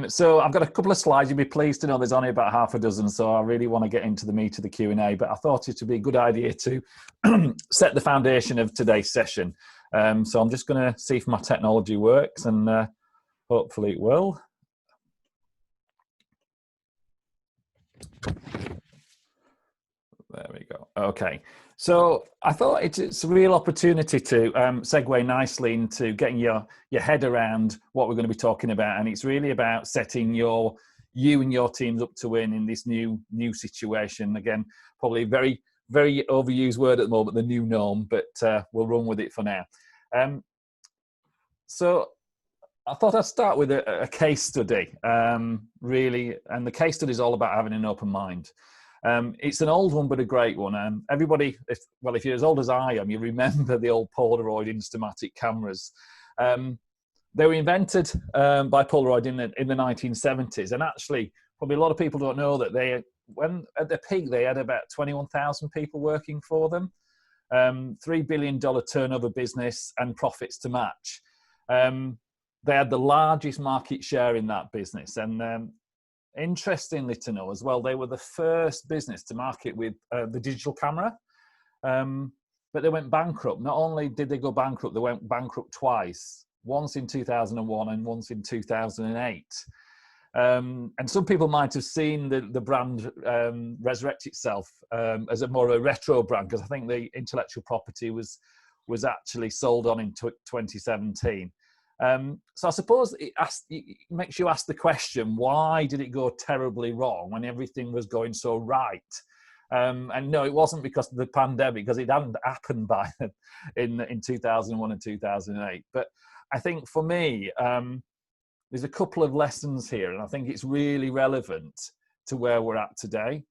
So I've got a couple of slides. You'll be pleased to know there's only about half a dozen, so I really want to get into the meat of the Q&A, but I thought it would be a good idea to set the foundation of today's session. So I'm just going to see if my technology works, and hopefully it will. There we go. Okay. So I thought it's a real opportunity to segue nicely into getting your head around what we're going to be talking about. And it's really about setting you and your teams up to win in this new situation. Again, probably very, very overused word at the moment, the new norm, but we'll run with it for now. So I thought I'd start with a case study, really. And the case study is all about having an open mind. It's an old one, but a great one. Everybody, if you're as old as I am, you remember the old Polaroid Instamatic cameras. They were invented by Polaroid in the 1970s. And actually, probably a lot of people don't know that when at the peak, they had about 21,000 people working for them. $3 billion turnover business and profits to match. They had the largest market share in that business. And interestingly to know as well, they were the first business to market with the digital camera, but they went bankrupt. Not only did they go bankrupt, they went bankrupt twice, once in 2001 and once in 2008. And some people might have seen the brand resurrect itself as a more of a retro brand, because I think the intellectual property was actually sold on in 2017. So I suppose it makes you ask the question, why did it go terribly wrong when everything was going so right? And no, it wasn't because of the pandemic, because it hadn't happened by then in 2001 and 2008. But I think for me, there's a couple of lessons here, and I think it's really relevant to where we're at today.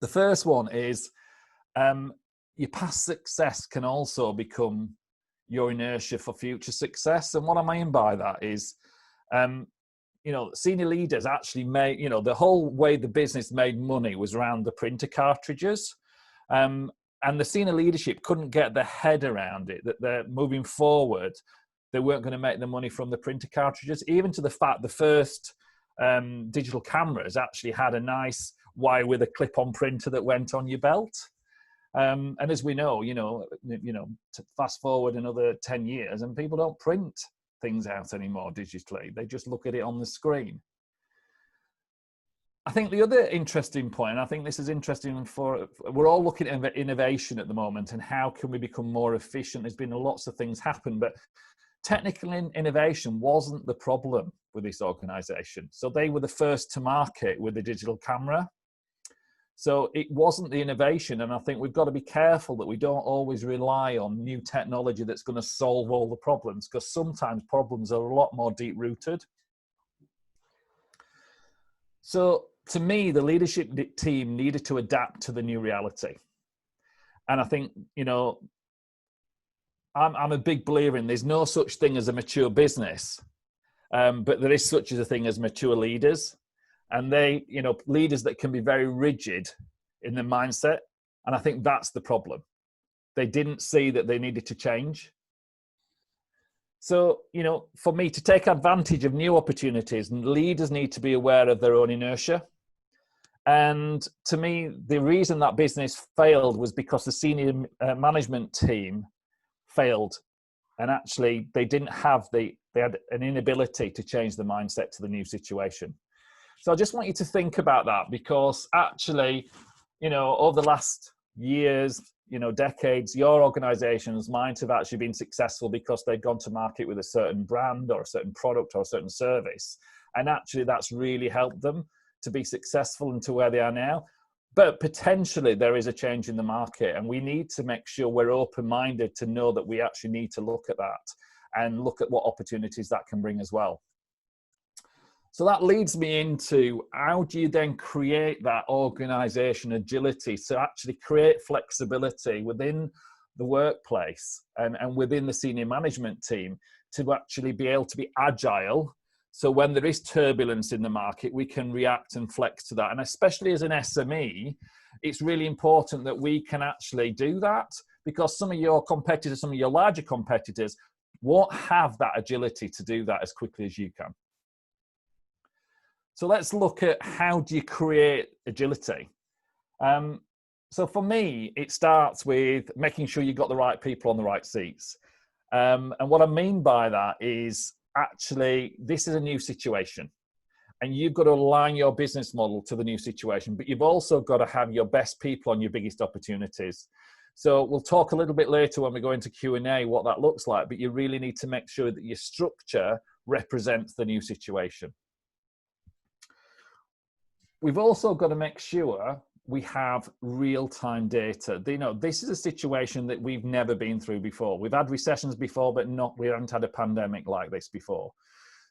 The first one is your past success can also become your inertia for future success. And what I mean by that is, senior leaders actually made, the whole way the business made money was around the printer cartridges. And the senior leadership couldn't get their head around it, that they're moving forward, they weren't going to make the money from the printer cartridges, even to the fact the first digital cameras actually had a nice wire with a clip-on printer that went on your belt. And as we know, to fast forward another 10 years and people don't print things out anymore digitally. They just look at it on the screen. I think the other interesting point, and I think this is interesting we're all looking at innovation at the moment and how can we become more efficient. There's been lots of things happen, but technical innovation wasn't the problem with this organization. So they were the first to market with the digital camera. So it wasn't the innovation, and I think we've got to be careful that we don't always rely on new technology that's going to solve all the problems, because sometimes problems are a lot more deep-rooted. So to me, the leadership team needed to adapt to the new reality. And I think, I'm a big believer in there's no such thing as a mature business, but there is such a thing as mature leaders. And they, leaders that can be very rigid in their mindset. And I think that's the problem. They didn't see that they needed to change. So, for me to take advantage of new opportunities, leaders need to be aware of their own inertia. And to me, the reason that business failed was because the senior management team failed. And actually, they had an inability to change the mindset to the new situation. So I just want you to think about that, because actually, over the last years, decades, your organizations might have actually been successful because they've gone to market with a certain brand or a certain product or a certain service. And actually that's really helped them to be successful and to where they are now. But potentially there is a change in the market, and we need to make sure we're open-minded to know that we actually need to look at that and look at what opportunities that can bring as well. So that leads me into, how do you then create that organization agility to actually create flexibility within the workplace and within the senior management team to actually be able to be agile. So when there is turbulence in the market, we can react and flex to that. And especially as an SME, it's really important that we can actually do that, because some of your competitors, some of your larger competitors won't have that agility to do that as quickly as you can. So let's look at how do you create agility. So for me, it starts with making sure you've got the right people on the right seats. And what I mean by that is actually this is a new situation and you've got to align your business model to the new situation, but you've also got to have your best people on your biggest opportunities. So we'll talk a little bit later when we go into Q&A what that looks like, but you really need to make sure that your structure represents the new situation. We've also got to make sure we have real-time data. You know, this is a situation that we've never been through before. We've had recessions before, but we haven't had a pandemic like this before.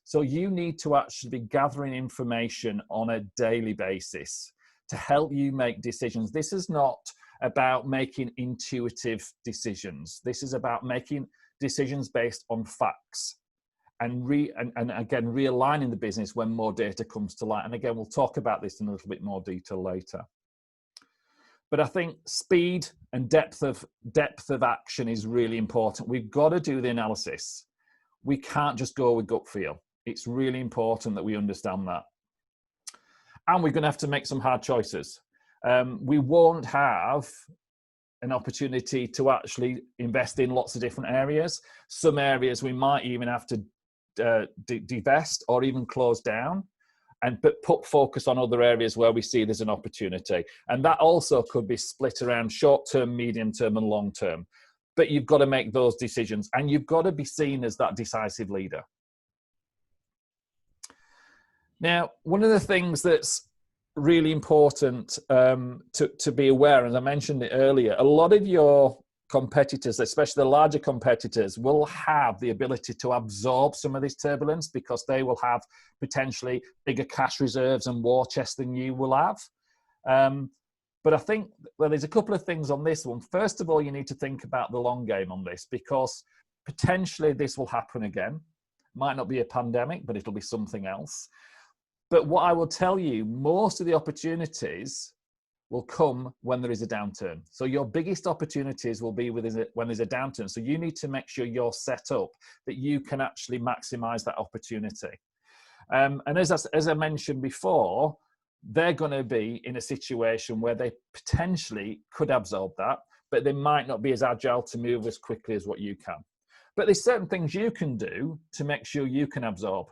So you need to actually be gathering information on a daily basis to help you make decisions. This is not about making intuitive decisions. This is about making decisions based on facts and again, realigning the business when more data comes to light. And again, we'll talk about this in a little bit more detail later. But I think speed and depth of action is really important. We've got to do the analysis. We can't just go with gut feel. It's really important that we understand that. And we're going to have to make some hard choices. We won't have an opportunity to actually invest in lots of different areas. Some areas we might even have to divest or even close down. But put focus on other areas where we see there's an opportunity. And that also could be split around short-term, medium-term, and long-term. But you've got to make those decisions, and you've got to be seen as that decisive leader. Now, one of the things that's really important to be aware, as I mentioned it earlier, a lot of your competitors, especially the larger competitors, will have the ability to absorb some of this turbulence because they will have potentially bigger cash reserves and war chests than you will have. But I think, well, there's a couple of things on this one. First of all, you need to think about the long game on this because potentially this will happen again. Might not be a pandemic, but it'll be something else. But what I will tell you, most of the opportunities will come when there is a downturn. So your biggest opportunities will be when there's a downturn. So you need to make sure you're set up that you can actually maximize that opportunity. And as I mentioned before, they're going to be in a situation where they potentially could absorb that, but they might not be as agile to move as quickly as what you can. But there's certain things you can do to make sure you can absorb,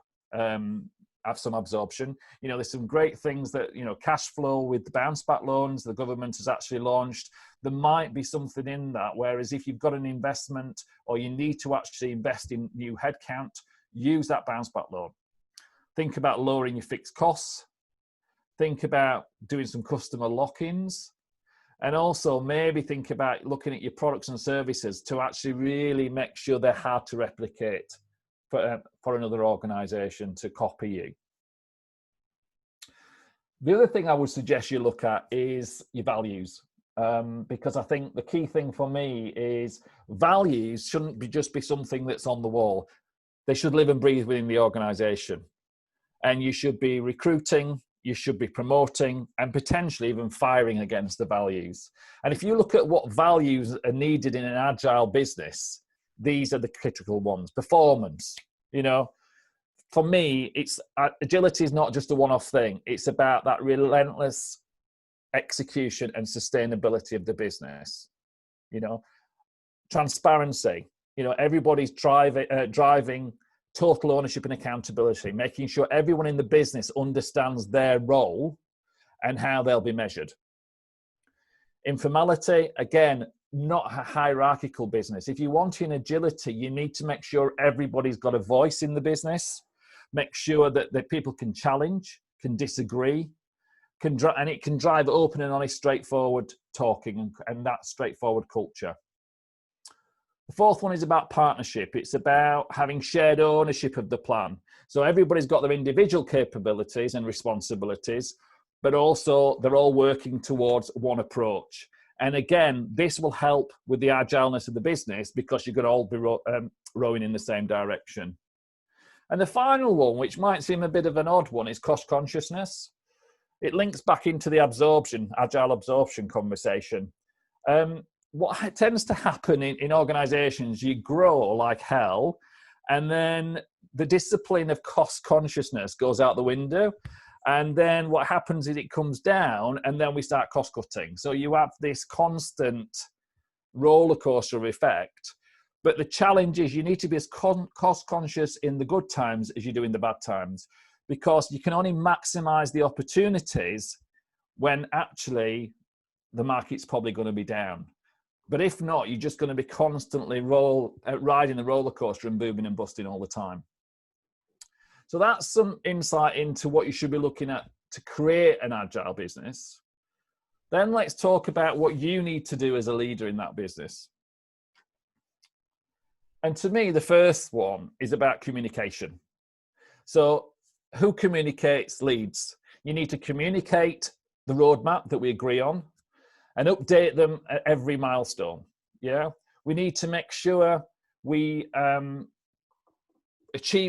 have some absorption. You know, there's some great things that, you know, cash flow with the bounce back loans the government has actually launched. There might be something in that, whereas if you've got an investment or you need to actually invest in new headcount, use that bounce back loan. Think about lowering your fixed costs. Think about doing some customer lock-ins. And also maybe think about looking at your products and services to actually really make sure they're hard to replicate for another organization to copy you. The other thing I would suggest you look at is your values, because I think the key thing for me is values shouldn't just be something that's on the wall. They should live and breathe within the organization. And you should be recruiting, you should be promoting, and potentially even firing against the values. And if you look at what values are needed in an agile business, these are the critical ones. Performance, you know, for me, agility is not just a one-off thing. It's about that relentless execution and sustainability of the business. You know, transparency, you know, everybody's driving total ownership and accountability, making sure everyone in the business understands their role and how they'll be measured. Informality, again, not a hierarchical business. If you want in agility, you need to make sure everybody's got a voice in the business, make sure that people can challenge, can disagree, and it can drive open and honest, straightforward talking and that straightforward culture. The fourth one is about partnership. It's about having shared ownership of the plan. So everybody's got their individual capabilities and responsibilities, but also they're all working towards one approach. And again, this will help with the agileness of the business because you're going to all be rowing in the same direction. And the final one, which might seem a bit of an odd one, is cost consciousness. It links back into the agile absorption conversation. What tends to happen in organizations, you grow like hell, and then the discipline of cost consciousness goes out the window. And then what happens is it comes down, and then we start cost cutting. So you have this constant roller coaster of effect. But the challenge is you need to be as cost conscious in the good times as you do in the bad times, because you can only maximize the opportunities when actually the market's probably going to be down. But if not, you're just going to be constantly riding the roller coaster and booming and busting all the time. So that's some insight into what you should be looking at to create an agile business. Then let's talk about what you need to do as a leader in that business. And to me, the first one is about communication. So who communicates leads? You need to communicate the roadmap that we agree on and update them at every milestone. Yeah, we need to make sure we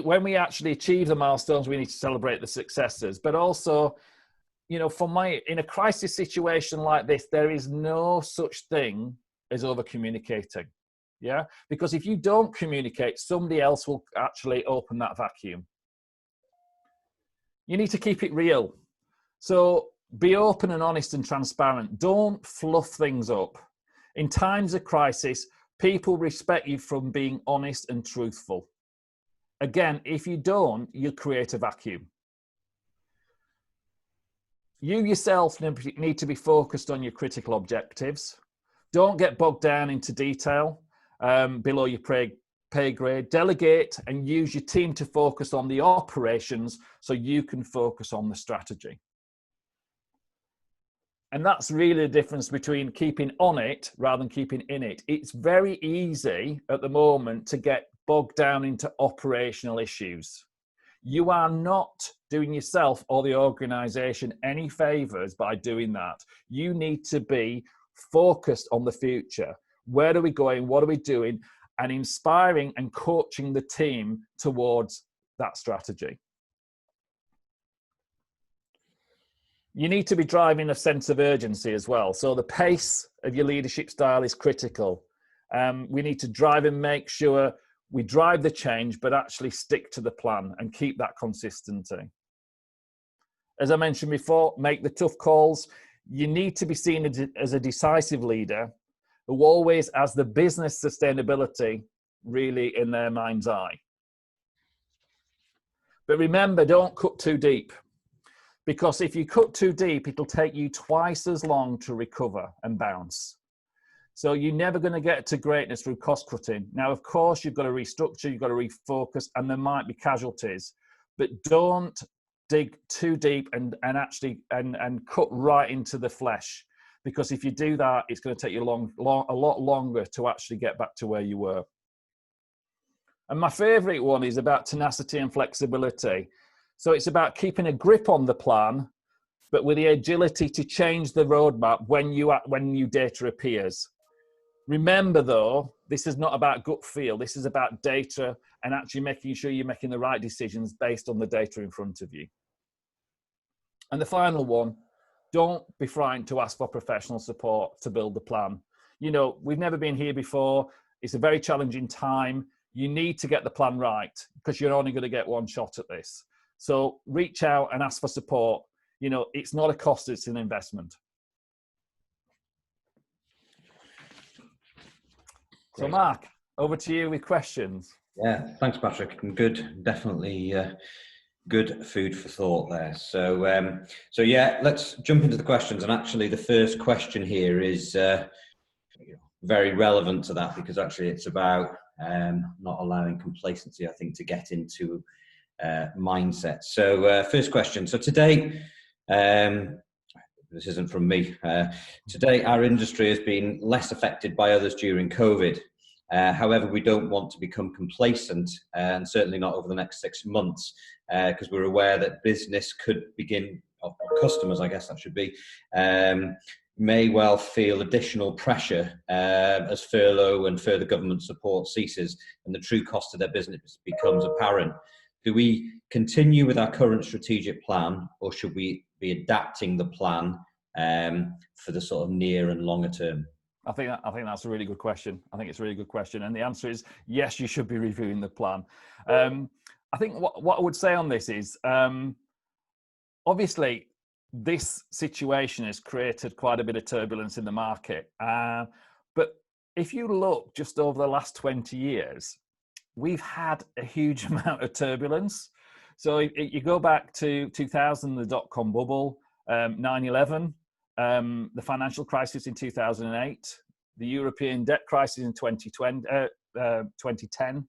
when we actually achieve the milestones, we need to celebrate the successes. But also, you know, in a crisis situation like this, there is no such thing as over communicating. Yeah, because if you don't communicate, somebody else will actually open that vacuum. You need to keep it real. So be open and honest and transparent. Don't fluff things up. In times of crisis, people respect you from being honest and truthful. Again, if you don't, you create a vacuum. You yourself need to be focused on your critical objectives. Don't get bogged down into detail below your pay grade. Delegate and use your team to focus on the operations so you can focus on the strategy. And that's really the difference between keeping on it rather than keeping in it. It's very easy at the moment to get bogged down into operational issues. You are not doing yourself or the organization any favors by doing that. You need to be focused on the future. Where are we going? What are we doing? And inspiring and coaching the team towards that strategy. You need to be driving a sense of urgency as well. So the pace of your leadership style is critical. We need to drive and make sure we drive the change, but actually stick to the plan and keep that consistency. As I mentioned before, make the tough calls. You need to be seen as a decisive leader who always has the business sustainability really in their mind's eye. But remember, don't cut too deep, because if you cut too deep, it'll take you twice as long to recover and bounce. So you're never going to get to greatness through cost cutting. Now, of course, you've got to restructure, you've got to refocus, and there might be casualties, but don't dig too deep and cut right into the flesh, because if you do that, it's going to take you a lot longer to actually get back to where you were. And my favorite one is about tenacity and flexibility. So it's about keeping a grip on the plan, but with the agility to change the roadmap when new data appears. Remember, though, this is not about gut feel. This is about data and actually making sure you're making the right decisions based on the data in front of you. And the final one, don't be frightened to ask for professional support to build the plan. You know, we've never been here before. It's a very challenging time. You need to get the plan right because you're only going to get one shot at this. So reach out and ask for support. You know, it's not a cost, it's an investment. Great. So Mark, over to you with questions. Yeah, thanks, Patrick. Good, definitely good food for thought there. So, so yeah, let's jump into the questions. And actually, the first question here is very relevant to that, because actually it's about not allowing complacency, I think, to get into mindset. So, first question. So today, this isn't from me. Today, our industry has been less affected by others during COVID. However, we don't want to become complacent, and certainly not over the next 6 months, because we're aware that business could begin, or customers, I guess that should be, may well feel additional pressure as furlough and further government support ceases and the true cost of their business becomes apparent. Do we continue with our current strategic plan, or should we be adapting the plan for the sort of near and longer term? I think that's a really good question. I think it's a really good question. And the answer is yes, you should be reviewing the plan. I think what I would say on this is obviously, this situation has created quite a bit of turbulence in the market. But if you look just over the last 20 years, we've had a huge amount of turbulence. So you go back to 2000, the dot-com bubble, 9/11, the financial crisis in 2008, the European debt crisis in 2010,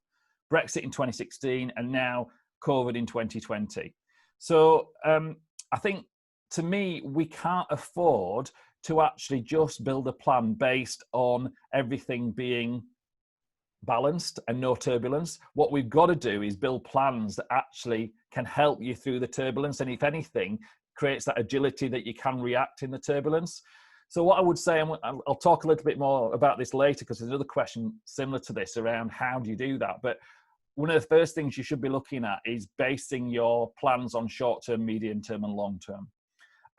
Brexit in 2016, and now COVID in 2020. So I think, to me, we can't afford to actually just build a plan based on everything being balanced and no turbulence. What we've got to do is build plans that actually can help you through the turbulence, and if anything, creates that agility that you can react in the turbulence. So what I would say, and I'll talk a little bit more about this later, because there's another question similar to this around how do you do that. But one of the first things you should be looking at is basing your plans on short-term, medium-term, and long-term.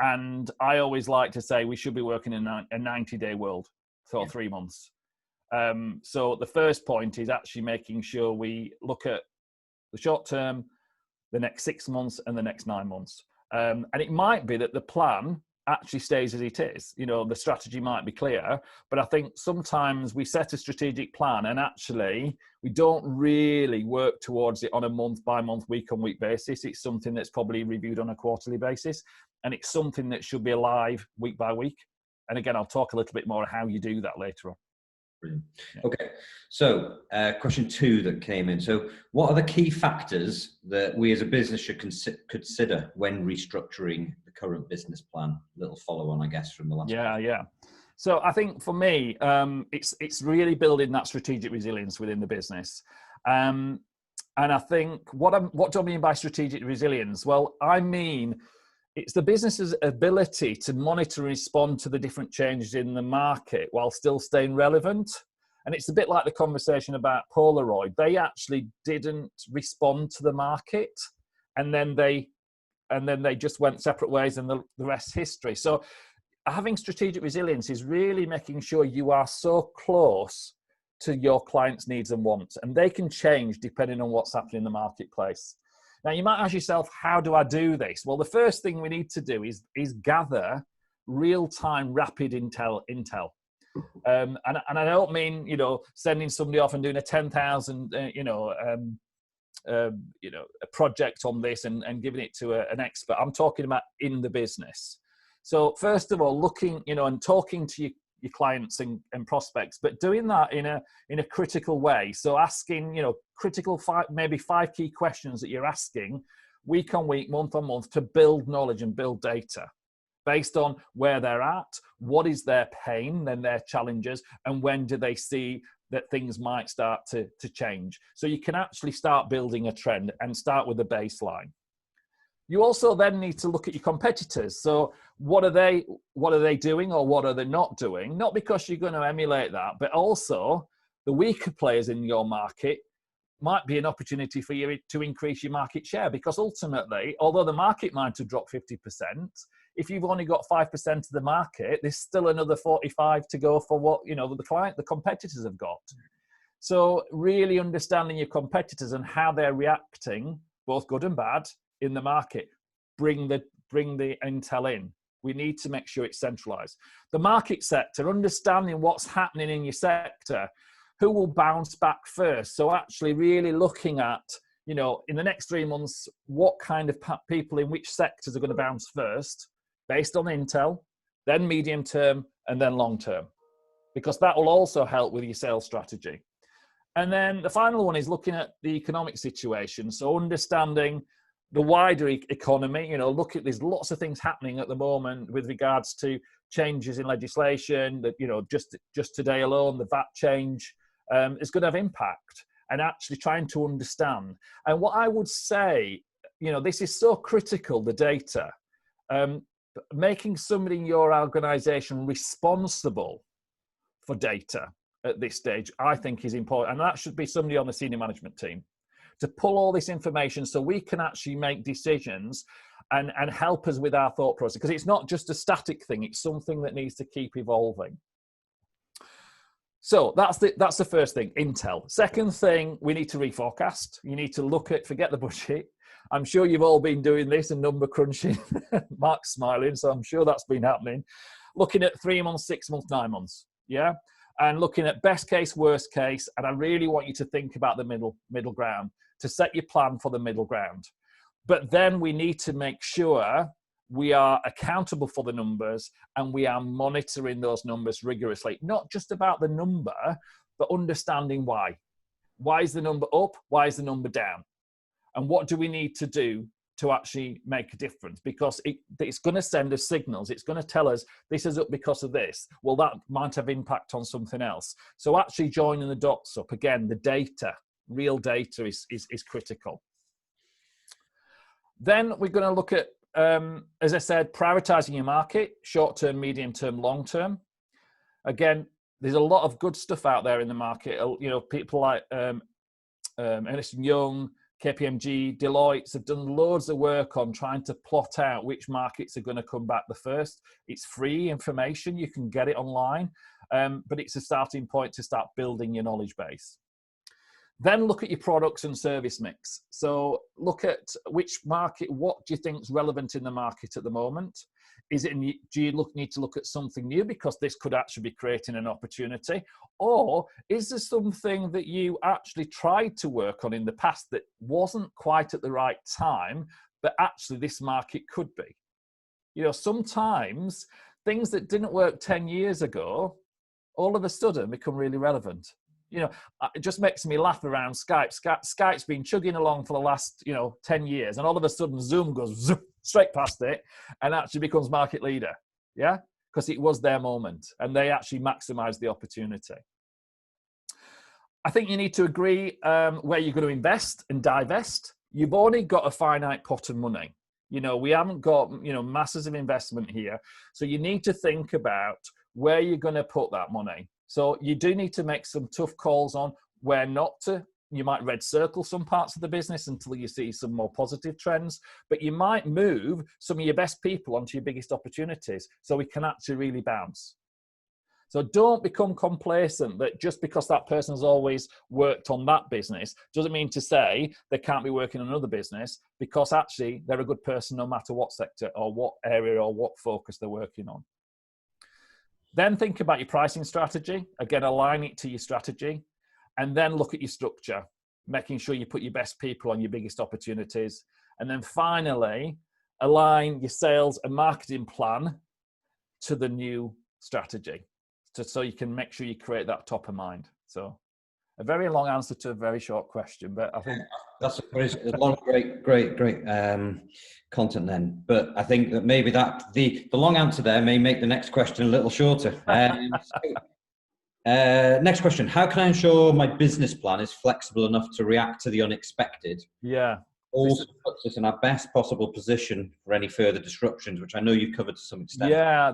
And I always like to say we should be working in a 90-day world for 3 months. So the first point is actually making sure we look at the short term, the next 6 months, and the next 9 months. And it might be that the plan actually stays as it is. You know, the strategy might be clear, but I think sometimes we set a strategic plan and actually we don't really work towards it on a month by month, week on week basis. It's something that's probably reviewed on a quarterly basis, and it's something that should be alive week by week. And again, I'll talk a little bit more how you do that later on. Brilliant. Okay, so question 2 that came in. So what are the key factors that we as a business should consider when restructuring the current business plan? Little follow on, I guess, from the last question. Yeah. So I think for me, it's really building that strategic resilience within the business. And I think what do I mean by strategic resilience? Well, I mean, it's the business's ability to monitor and respond to the different changes in the market while still staying relevant. And it's a bit like the conversation about Polaroid. They actually didn't respond to the market, and then they just went separate ways, and the rest's history. So having strategic resilience is really making sure you are so close to your clients' needs and wants, and they can change depending on what's happening in the marketplace. Now, you might ask yourself, how do I do this? Well, the first thing we need to do is gather real-time, rapid intel. And I don't mean, sending somebody off and doing a 10,000, a project on this and giving it to an expert. I'm talking about in the business. So first of all, looking, and talking to your clients and prospects, but doing that in a critical way. So asking, critical maybe 5 key questions that you're asking week on week, month on month, to build knowledge and build data based on where they're at, what is their pain, then their challenges, and when do they see that things might start to change. So you can actually start building a trend and start with a baseline. You also then need to look at your competitors. So what are they doing, or what are they not doing? Not because you're going to emulate that, but also the weaker players in your market might be an opportunity for you to increase your market share, because ultimately, although the market might have dropped 50%, if you've only got 5% of the market, there's still another 45 to go for what the competitors have got. So really understanding your competitors and how they're reacting, both good and bad, in the market. Bring the intel in. We need to make sure it's centralized. The market sector, understanding what's happening in your sector, who will bounce back first. So actually really looking at, in the next 3 months, what kind of people in which sectors are going to bounce first, based on intel, then medium term, and then long term, because that will also help with your sales strategy. And then the final one is looking at the economic situation. So understanding the wider economy, there's lots of things happening at the moment with regards to changes in legislation that, just today alone, the VAT change is going to have impact, and actually trying to understand. And what I would say, this is so critical, the data, making somebody in your organization responsible for data at this stage, I think is important. And that should be somebody on the senior management team to pull all this information so we can actually make decisions and help us with our thought process. Because it's not just a static thing, it's something that needs to keep evolving. So that's the first thing, intel. Second thing, we need to reforecast. You need to forget the budget, I'm sure you've all been doing this and number crunching. Mark's smiling, so I'm sure that's been happening. Looking at 3 months, 6 months, 9 months, yeah? And looking at best case, worst case, and I really want you to think about the middle ground, to set your plan for the middle ground. But then we need to make sure we are accountable for the numbers and we are monitoring those numbers rigorously. Not just about the number, but understanding why. Why is the number up? Why is the number down? And what do we need to do to actually make a difference? Because it's going to send us signals. It's going to tell us this is up because of this. Well, that might have impact on something else. So actually joining the dots up, again, the data, real data is critical. Then we're going to look at, as I said, prioritizing your market, short-term, medium-term, long-term. Again, there's a lot of good stuff out there in the market. You know, people like Ernst & Young, KPMG, Deloitte have done loads of work on trying to plot out which markets are going to come back the first. It's free information. You can get it online, but it's a starting point to start building your knowledge base. Then look at your products and service mix. So look at which market, what do you think is relevant in the market at the moment? Is it, do you need to look at something new because this could actually be creating an opportunity? Or is there something that you actually tried to work on in the past that wasn't quite at the right time, but actually this market could be? You know, sometimes things that didn't work 10 years ago, all of a sudden become really relevant. You know, it just makes me laugh around Skype. Skype's been chugging along for the last, 10 years, and all of a sudden Zoom goes zoom, straight past it and actually becomes market leader. Yeah, because it was their moment and they actually maximized the opportunity. I think you need to agree where you're going to invest and divest. You've only got a finite pot of money. You know, we haven't got, masses of investment here. So you need to think about where you're going to put that money. So you do need to make some tough calls on where not to. You might red circle some parts of the business until you see some more positive trends, but you might move some of your best people onto your biggest opportunities so we can actually really bounce. So don't become complacent that just because that person has always worked on that business doesn't mean to say they can't be working on another business, because actually they're a good person no matter what sector or what area or what focus they're working on. Then think about your pricing strategy. Again, align it to your strategy. And then look at your structure, making sure you put your best people on your biggest opportunities. And then finally, align your sales and marketing plan to the new strategy, so you can make sure you create that top of mind. So a very long answer to a very short question, but I think that's a lot of great content then. But I think that maybe the long answer there may make the next question a little shorter. Next question: how can I ensure my business plan is flexible enough to react to the unexpected? Yeah. Also puts us in our best possible position for any further disruptions, which I know you've covered to some extent. Yeah,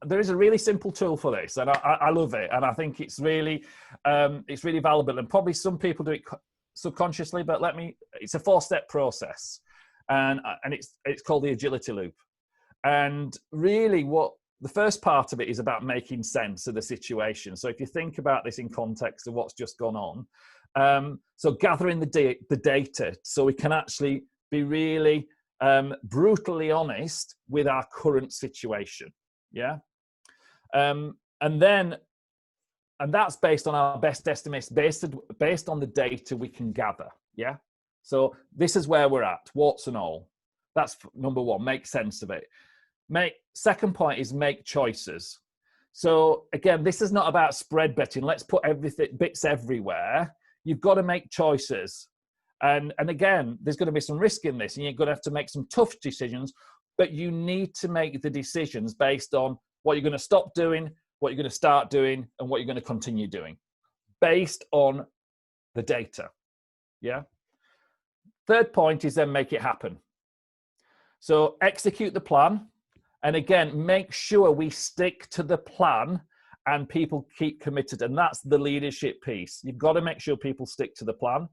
there is a really simple tool for this, and I love it, and I think it's really valuable. And probably some people do it subconsciously, but it's a 4-step process, and it's called the agility loop. And really, what the first part of it is about making sense of the situation. So if you think about this in context of what's just gone on. So gathering the data so we can actually be really brutally honest with our current situation. Yeah. And that's based on our best estimates, based on the data we can gather. Yeah. So this is where we're at, warts and all. That's number one, make sense of it. Second point is make choices. So again, this is not about spread betting. Let's put bits everywhere. You've got to make choices. And again, there's going to be some risk in this, and you're going to have to make some tough decisions, but you need to make the decisions based on what you're going to stop doing, what you're going to start doing, and what you're going to continue doing, based on the data. Yeah. Third point is then make it happen. So execute the plan. And again, make sure we stick to the plan and people keep committed. And that's the leadership piece. You've got to make sure people stick to the plan.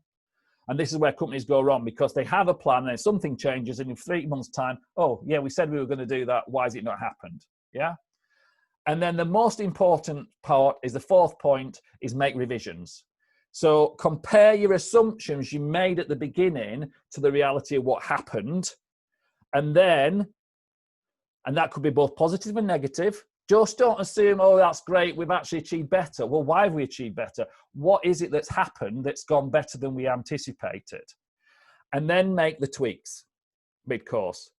And this is where companies go wrong, because they have a plan and something changes, and in 3 months' time, oh, yeah, we said we were going to do that. Why has it not happened? Yeah. And then the most important part is the fourth point is make revisions. So compare your assumptions you made at the beginning to the reality of what happened. And then, and that could be both positive and negative. Just don't assume, oh, that's great, we've actually achieved better. Well, why have we achieved better? What is it that's happened that's gone better than we anticipated? And then make the tweaks mid-course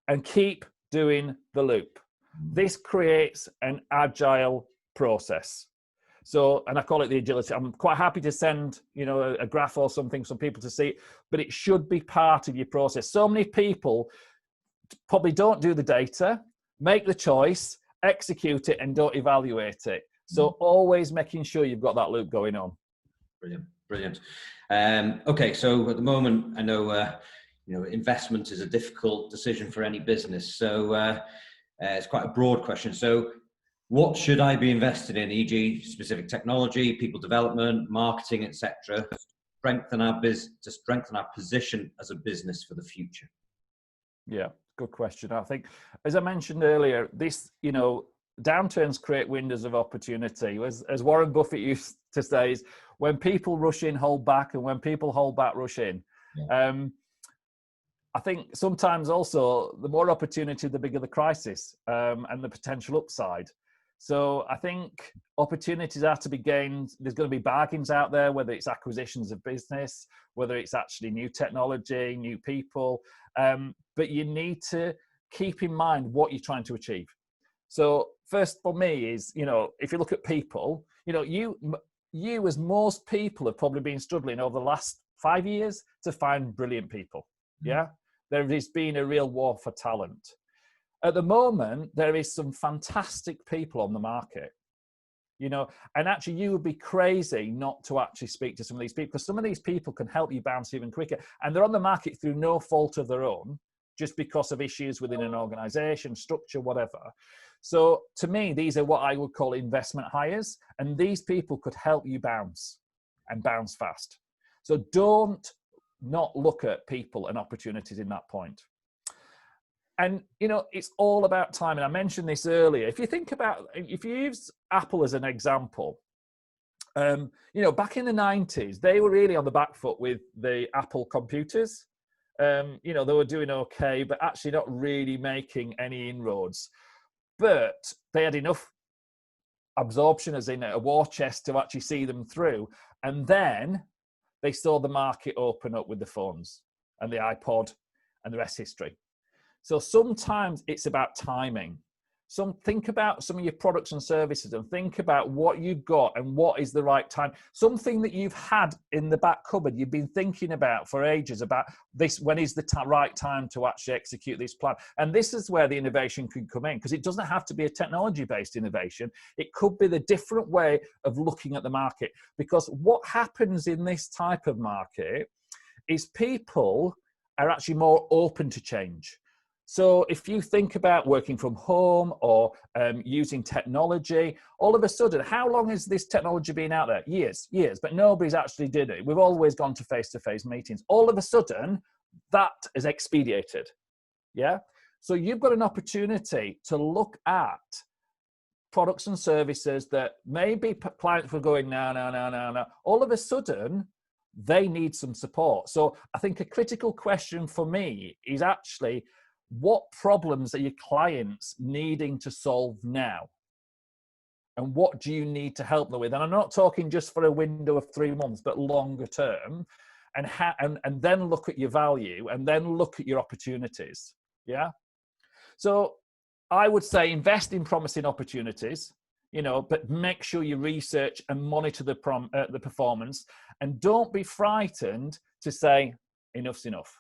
and keep doing the loop. This creates an agile process. So, and I call it the agility. I'm quite happy to send, a graph or something for people to see, but it should be part of your process. So many people probably don't do the data, make the choice, execute it, and don't evaluate it. So always making sure you've got that loop going on. Brilliant. Okay, so at the moment, I know investment is a difficult decision for any business. So it's quite a broad question. So what should I be invested in, e.g. specific technology, people development, marketing, etc., to strengthen our position as a business for the future? Yeah, good question. I think, as I mentioned earlier, this, downturns create windows of opportunity. As Warren Buffett used to say, is when people rush in, hold back, and when people hold back, rush in. Yeah. I think sometimes also the more opportunity, the bigger the crisis, and the potential upside. So I think opportunities are to be gained. There's going to be bargains out there, whether it's acquisitions of business, whether it's actually new technology, new people. But you need to keep in mind what you're trying to achieve. So first for me is, if you look at people, you as most people have probably been struggling over the last 5 years to find brilliant people. Yeah. There has been a real war for talent. At the moment, there is some fantastic people on the market, and actually you would be crazy not to actually speak to some of these people, because some of these people can help you bounce even quicker. And they're on the market through no fault of their own, just because of issues within an organization, structure, whatever. So to me, these are what I would call investment hires. And these people could help you bounce and bounce fast. So don't not look at people and opportunities in that point. And, it's all about time. And I mentioned this earlier. If you use Apple as an example, back in the 90s, they were really on the back foot with the Apple computers. They were doing okay, but actually not really making any inroads. But they had enough absorption, as in a war chest, to actually see them through. And then they saw the market open up with the phones and the iPod, and the rest history. So sometimes it's about timing. Think about some of your products and services and think about what you've got and what is the right time. Something that you've had in the back cupboard, you've been thinking about for ages about this, when is the right time to actually execute this plan? And this is where the innovation can come in, because it doesn't have to be a technology-based innovation. It could be the different way of looking at the market. Because what happens in this type of market is people are actually more open to change. So if you think about working from home or using technology, all of a sudden, how long has this technology been out there? Years, but nobody's actually did it. We've always gone to face-to-face meetings. All of a sudden, that is expedited, yeah? So you've got an opportunity to look at products and services that maybe clients were going, no. All of a sudden, they need some support. So I think a critical question for me is actually, what problems are your clients needing to solve now? And what do you need to help them with? And I'm not talking just for a window of 3 months, but longer term. And then look at your value and then look at your opportunities. Yeah. So I would say invest in promising opportunities, but make sure you research and monitor the performance, and don't be frightened to say enough's enough.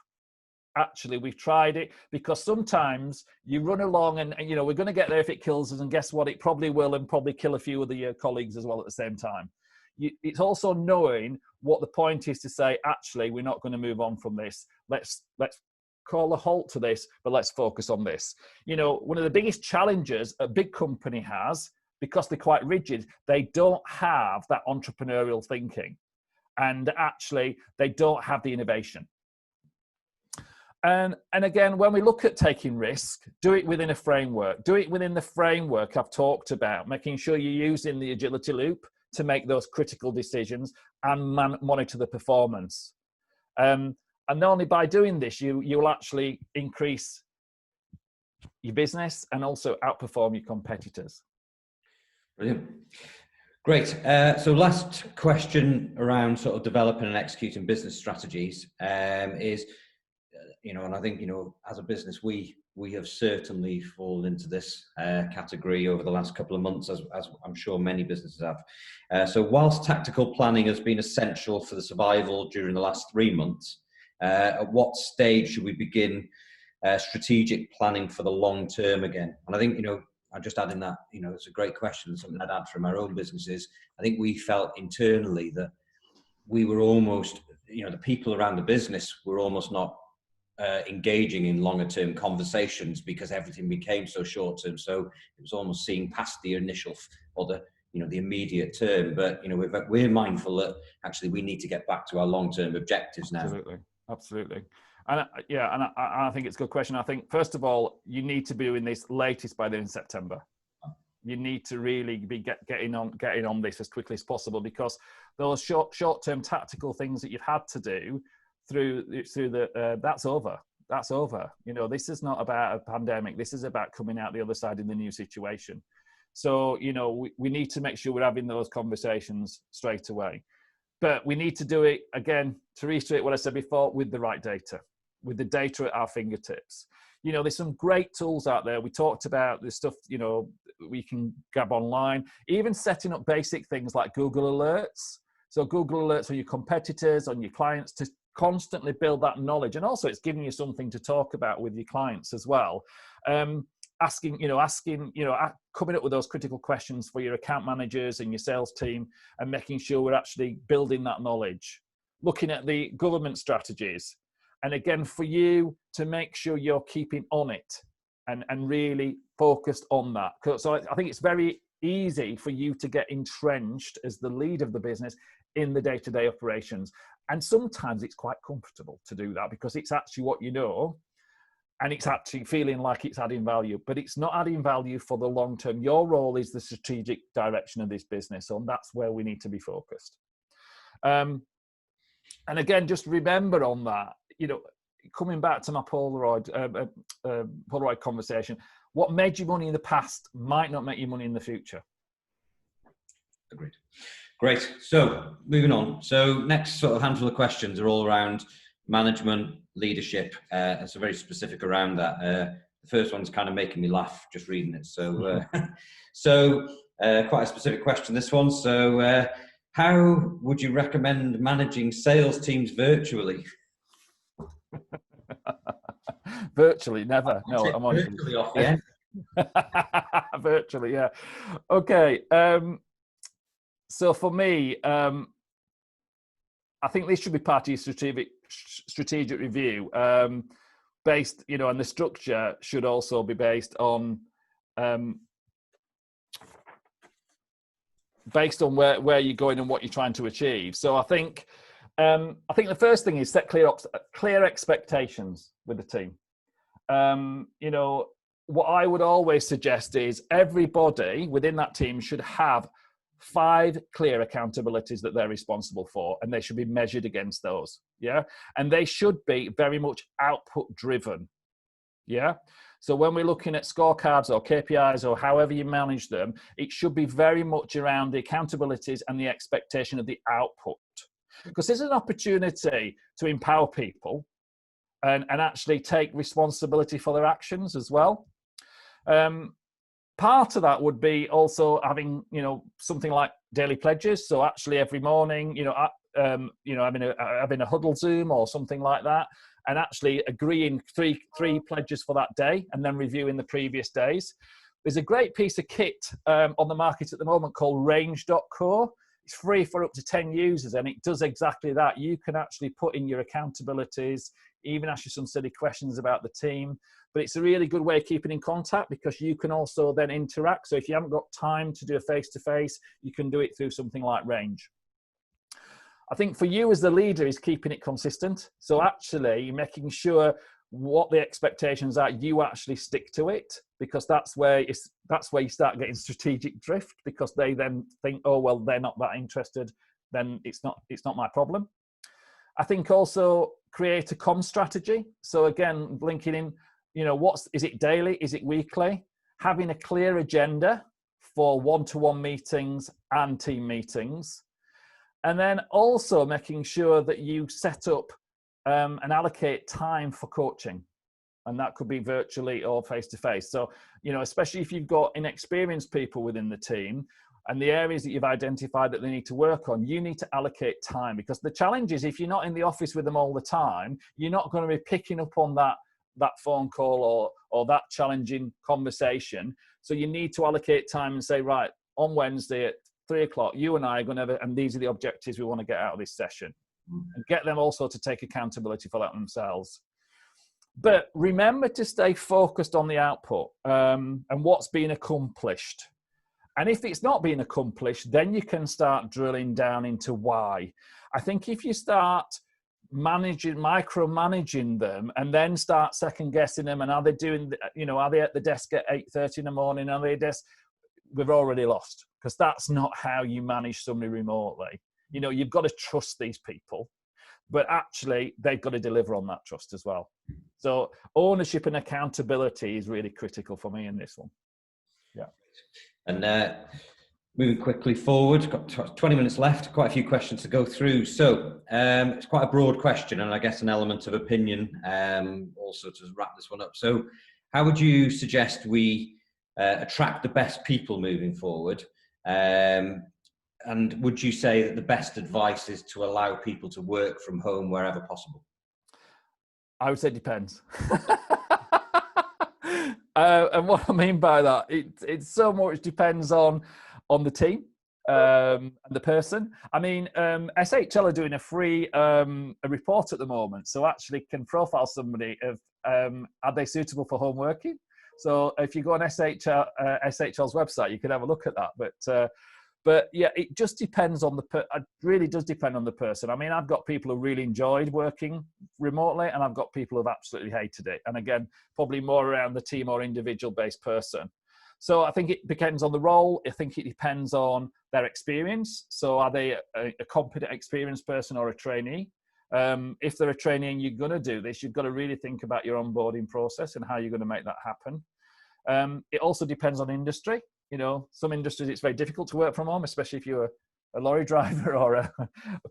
Actually, we've tried it, because sometimes you run along and we're going to get there if it kills us, and guess what? It probably will, and probably kill a few of your colleagues as well at the same time. It's also knowing what the point is to say, actually, we're not going to move on from this. Let's call a halt to this, but let's focus on this. One of the biggest challenges a big company has, because they're quite rigid, they don't have that entrepreneurial thinking, and actually they don't have the innovation. And again, when we look at taking risk, do it within a framework. Do it within the framework I've talked about, making sure you're using the agility loop to make those critical decisions and monitor the performance. And not only by doing this, you'll actually increase your business and also outperform your competitors. Brilliant. Great. So last question around sort of developing and executing business strategies is, and I think, as a business, we have certainly fallen into this category over the last couple of months, as I'm sure many businesses have. So whilst tactical planning has been essential for the survival during the last 3 months, at what stage should we begin strategic planning for the long term again? And I think, I just add in that, it's a great question, something I'd add from our own businesses. I think we felt internally that we were almost, the people around the business were almost not engaging in longer term conversations because everything became so short term. So it was almost seeing past the initial or the immediate term. But, we're mindful that actually we need to get back to our long term objectives now. Absolutely. And I think it's a good question. I think, first of all, you need to be doing this latest by the end of September. You need to really be getting on this as quickly as possible, because those short-term tactical things that you've had to do through that's over. That's over. This is not about a pandemic. This is about coming out the other side in the new situation. So, we need to make sure we're having those conversations straight away. But we need to do it, again, to reiterate what I said before, with the right data, with the data at our fingertips. There's some great tools out there. We talked about the stuff, we can grab online, even setting up basic things like Google Alerts. So Google Alerts on your competitors, on your clients, to constantly build that knowledge. And also it's giving you something to talk about with your clients as well. Coming up with those critical questions for your account managers and your sales team, and making sure we're actually building that knowledge. Looking at the government strategies, and again, for you to make sure you're keeping on it and really focused on that. So I think it's very easy for you to get entrenched as the lead of the business in the day-to-day operations. And sometimes it's quite comfortable to do that because it's actually what you know, and it's actually feeling like it's adding value, but it's not adding value for the long term. Your role is the strategic direction of this business, and that's where we need to be focused. And again, just remember on that, coming back to my Polaroid conversation, what made you money in the past might not make you money in the future. Agreed. Great. So moving on. So next sort of handful of questions are all around management, leadership. It's very specific around that. The first one's kind of making me laugh just reading it. So, quite a specific question, this one. So, how would you recommend managing sales teams virtually? Virtually, never. No, I'm on virtually off the end. Virtually, yeah. Okay. So for me, I think this should be part of your strategic review, based, and the structure should also be based on where you're going and what you're trying to achieve. So I think the first thing is set clear expectations with the team. What I would always suggest is everybody within that team should have 5 clear accountabilities that they're responsible for, and they should be measured against those. Yeah. And they should be very much output driven. Yeah. So when we're looking at scorecards or KPIs or however you manage them, it should be very much around the accountabilities and the expectation of the output, because there's an opportunity to empower people and actually take responsibility for their actions as well. Part of that would be also having, something like daily pledges. So actually every morning, having a huddle Zoom or something like that, and actually agreeing three pledges for that day and then reviewing the previous days. There's a great piece of kit on the market at the moment called range.co. It's free for up to 10 users, and it does exactly that. You can actually put in your accountabilities, even ask you some silly questions about the team. But it's a really good way of keeping in contact, because you can also then interact. So if you haven't got time to do a face-to-face, you can do it through something like Range. I think for you as the leader is keeping it consistent. So actually making sure what the expectations are, you actually stick to it, because that's where you start getting strategic drift, because they then think, oh well, they're not that interested, then it's not my problem. I think also create a comm strategy. So again, linking in, is it daily, is it weekly? Having a clear agenda for one-to-one meetings and team meetings, and then also making sure that you set up and allocate time for coaching. And that could be virtually or face-to-face. So, especially if you've got inexperienced people within the team and the areas that you've identified that they need to work on, you need to allocate time, because the challenge is, if you're not in the office with them all the time, you're not going to be picking up on that phone call or that challenging conversation. So you need to allocate time and say, right, on Wednesday at 3:00, you and I are going to and these are the objectives we want to get out of this session. And get them also to take accountability for that themselves. But remember to stay focused on the output and what's being accomplished. And if it's not being accomplished, then you can start drilling down into why. I think if you start micromanaging them and then start second guessing them, and are they doing, are they at the desk at 8:30 in the morning? Are they at desk? We've already lost, because that's not how you manage somebody remotely. You've got to trust these people, but actually they've got to deliver on that trust as well. So ownership and accountability is really critical for me in this one. Yeah. And moving quickly forward, got 20 minutes left, quite a few questions to go through. So it's quite a broad question, and I guess an element of opinion also to wrap this one up. So how would you suggest we attract the best people moving forward? And would you say that the best advice is to allow people to work from home wherever possible? I would say it depends. And what I mean by that, it so much depends on the team and the person. I mean, SHL are doing a free a report at the moment, so actually can profile somebody of are they suitable for home working. So if you go on SHL's website, you can have a look at that. But yeah, it just depends on it really does depend on the person. I mean, I've got people who really enjoyed working remotely, and I've got people who've absolutely hated it. And again, probably more around the team or individual based person. So I think it depends on the role. I think it depends on their experience. So are they a competent, experienced person or a trainee? If they're a trainee and you're going to do this, you've got to really think about your onboarding process and how you're going to make that happen. It also depends on industry. Some industries it's very difficult to work from home, especially if you're a lorry driver or a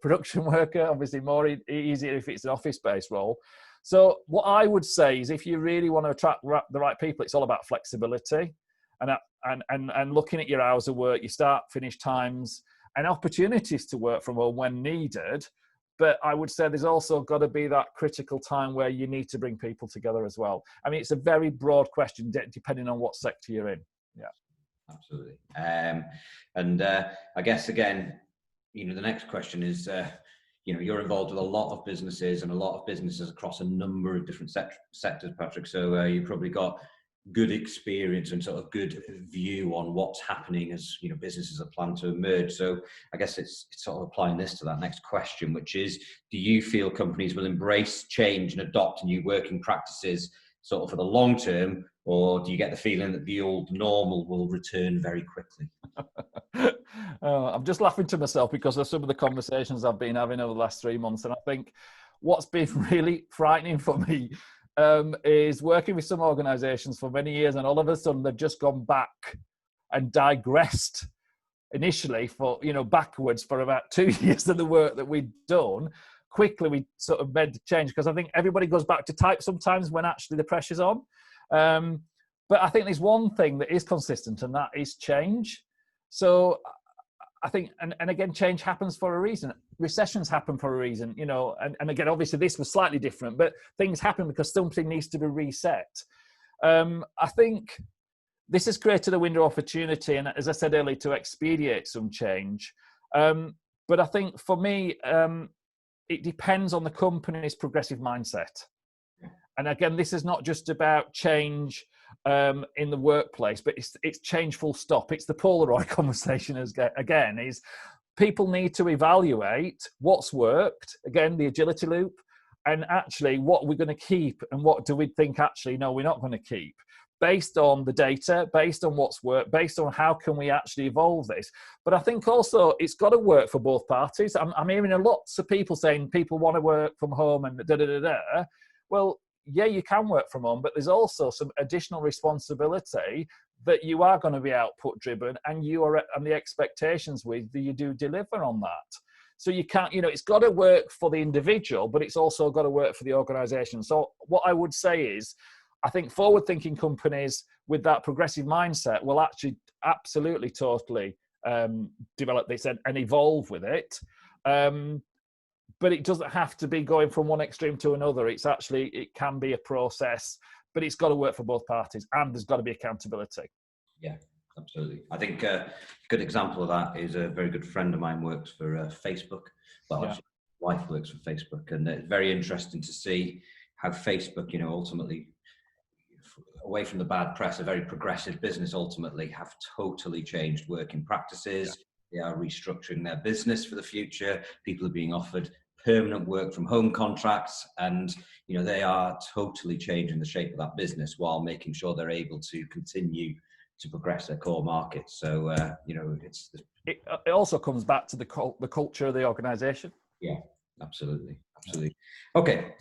production worker. Obviously more easier if it's an office-based role. So what I would say is, if you really want to attract the right people, it's all about flexibility and looking at your hours of work, your start, finish times, and opportunities to work from home when needed. But I would say there's also got to be that critical time where you need to bring people together as well. I mean, it's a very broad question depending on what sector you're in. Yeah. Absolutely. And I guess, again, the next question is, you're involved with a lot of businesses and a lot of businesses across a number of different sectors, Patrick. So you've probably got good experience and sort of good view on what's happening as, businesses are planned to emerge. So I guess it's sort of applying this to that next question, which is, do you feel companies will embrace change and adopt new working practices sort of for the long term, or do you get the feeling that the old normal will return very quickly? I'm just laughing to myself because of some of the conversations I've been having over the last 3 months. And I think what's been really frightening for me is working with some organizations for many years, and all of a sudden they've just gone back and digressed initially for, backwards for about 2 years of the work that we'd done. Quickly, we sort of made the change, because I think everybody goes back to type sometimes when actually the pressure's on. But I think there's one thing that is consistent, and that is change. So I think, and again, change happens for a reason. Recessions happen for a reason, and again, obviously this was slightly different, but things happen because something needs to be reset. I think this has created a window of opportunity, and as I said earlier, to expedite some change. But I think for me, it depends on the company's progressive mindset. And again, this is not just about change in the workplace, but it's change full stop. It's the Polaroid conversation again, is people need to evaluate what's worked, again, the agility loop, and actually what we're going to keep and what do we think actually no we're not going to keep, based on the data, based on what's worked, based on how can we actually evolve this. But I think also it's got to work for both parties. I'm hearing lots of people saying people want to work from home and da-da-da-da. Well, yeah, you can work from home, but there's also some additional responsibility that you are going to be output driven, and the expectations with that you do deliver on that. So you can't, it's got to work for the individual, but it's also got to work for the organization. So what I would say is, I think forward-thinking companies with that progressive mindset will actually absolutely, totally develop this and evolve with it. But it doesn't have to be going from one extreme to another. It can be a process, but it's got to work for both parties, and there's got to be accountability. Yeah, absolutely. I think a good example of that is a very good friend of mine works for Facebook. Well, actually, my wife works for Facebook, and it's very interesting to see how Facebook, ultimately, away from the bad press, a very progressive business, ultimately have totally changed working practices. They are restructuring their business for the future. People are being offered permanent work from home contracts, and they are totally changing the shape of that business while making sure they're able to continue to progress their core markets. So it also comes back to the culture of the organization. Yeah, absolutely. Okay,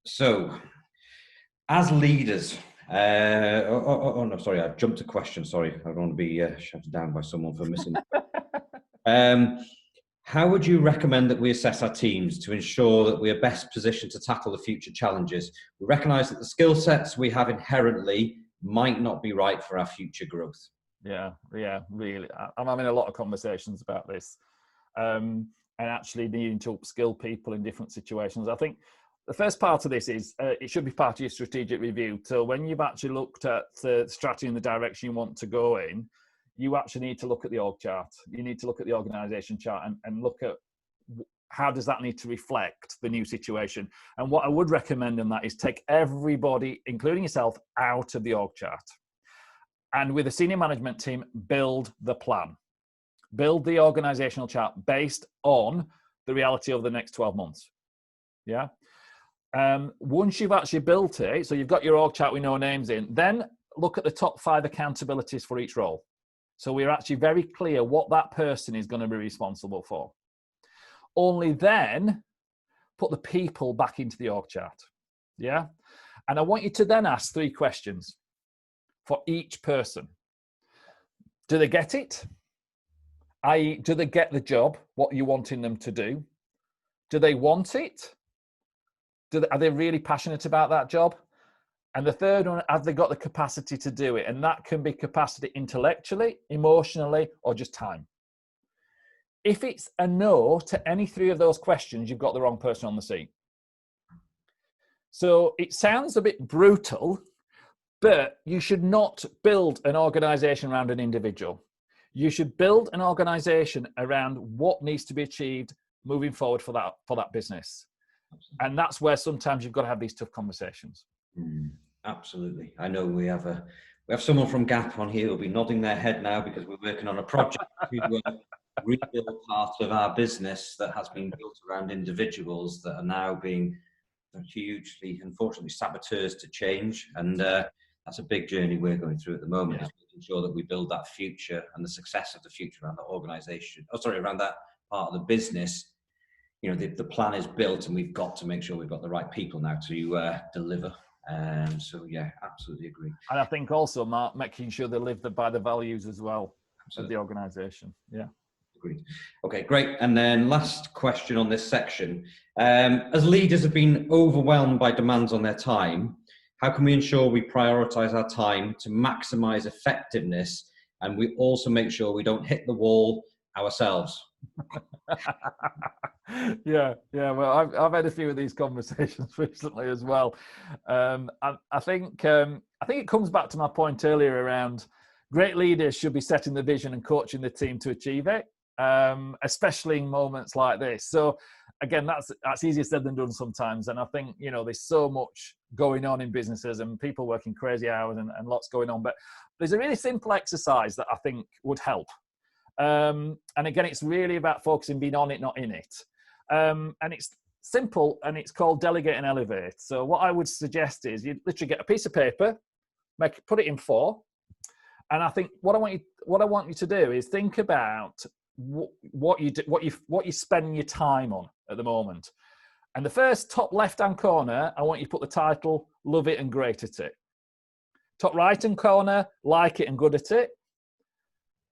so as leaders, no, sorry, I jumped a question. Sorry, I don't want to be shouted down by someone for missing. How would you recommend that we assess our teams to ensure that we are best positioned to tackle the future challenges? We recognise that the skill sets we have inherently might not be right for our future growth. Yeah, really. I'm having a lot of conversations about this, and actually needing to upskill people in different situations. I think the first part of this is it should be part of your strategic review. So when you've actually looked at the strategy and the direction you want to go in, you actually need to look at the org chart. You need to look at the organization chart and look at how does that need to reflect the new situation. And what I would recommend in that is take everybody, including yourself, out of the org chart. And with the senior management team, build the plan. Build the organizational chart based on the reality of the next 12 months. Yeah. Once you've actually built it, so you've got your org chart with no names in, then look at the top 5 accountabilities for each role. So we're actually very clear what that person is going to be responsible for. Only then put the people back into the org chart. Yeah. And I want you to then ask 3 questions for each person. Do they get it? i.e., do they get the job, what you're wanting them to do? Do they want it? Are they really passionate about that job? And the third one, have they got the capacity to do it? And that can be capacity intellectually, emotionally, or just time. If it's a no to any 3 of those questions, you've got the wrong person on the seat. So it sounds a bit brutal, but you should not build an organization around an individual. You should build an organization around what needs to be achieved moving forward for that business. And that's where sometimes you've got to have these tough conversations. Absolutely. I know we have someone from Gap on here who'll be nodding their head now because we're working on a project to rebuild part of our business that has been built around individuals that are now being hugely, unfortunately, saboteurs to change. And that's a big journey we're going through at the moment, is making sure that we build that future and the success of the future around that organization. Around that part of the business. The plan is built, and we've got to make sure we've got the right people now to deliver. So yeah, absolutely agree. And I think also, Mark, making sure they live by the values as well of the organisation. Yeah. Agreed. Okay, great. And then last question on this section. As leaders have been overwhelmed by demands on their time, how can we ensure we prioritise our time to maximise effectiveness, and we also make sure we don't hit the wall ourselves? Yeah. Well, I've had a few of these conversations recently as well. I think it comes back to my point earlier around great leaders should be setting the vision and coaching the team to achieve it, especially in moments like this. So again, that's easier said than done sometimes. And I think, there's so much going on in businesses and people working crazy hours and lots going on. But there's a really simple exercise that I think would help. And again, it's really about focusing, being on it, not in it. And it's simple, and it's called delegate and elevate. So what I would suggest is you literally get a piece of paper, put it in 4. And I think what I want you to do is think about what you spend your time on at the moment. And the first top left-hand corner, I want you to put the title, love it and great at it. Top right-hand corner, like it and good at it.